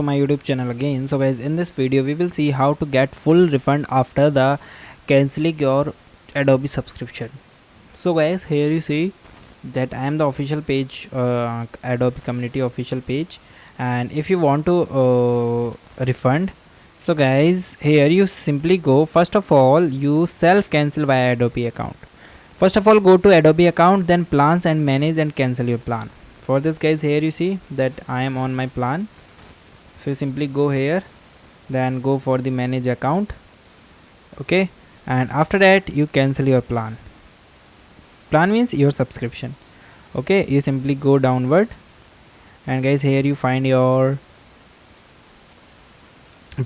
to my YouTube channel again. So guys, in this video we will see how to get full refund after the canceling your Adobe subscription. So guys, here you see that I am the official page, Adobe community official page, and if you want to refund, so guys, here you simply go. First of all, you self cancel via Adobe account. First of all, go to Adobe account, then plans and manage and cancel your plan. For this guys, here you see that I am on my plan. So you simply go here, then go for the manage account. Okay, and after that you cancel your plan. Plan means your subscription. Okay, you simply go downward, and guys, here you find your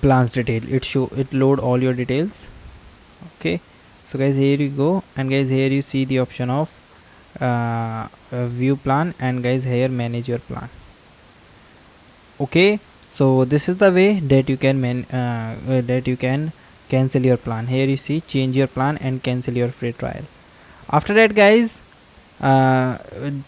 plans detail. It load all your details. Okay, so guys, here you go, and guys, here you see the option of view plan, and guys, here manage your plan. Okay, so this is the way that you can cancel your plan. Here you see change your plan and cancel your free trial. After that guys,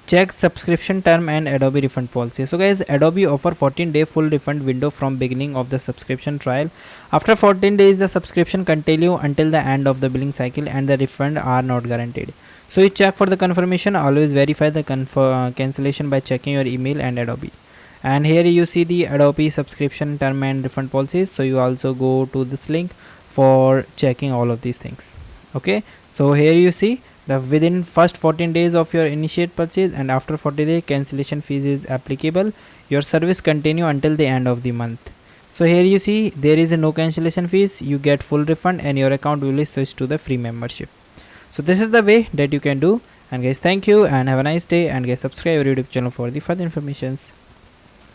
check subscription term and Adobe refund policy. So guys, Adobe offer 14-day full refund window from beginning of the subscription trial. After 14 days the subscription continue until the end of the billing cycle, and the refund are not guaranteed. So you check for the confirmation. Always verify the cancellation by checking your email and Adobe. And here you see the Adobe subscription term and refund policies. So you also go to this link for checking all of these things. Okay, so here you see the within first 14 days of your initiate purchase, and after 40 days cancellation fees is applicable. Your service continue until the end of the month. So here you see there is no cancellation fees. You get full refund and your account will be switched to the free membership. So this is the way that you can do. And guys, thank you and have a nice day, and guys, subscribe our YouTube channel for the further informations.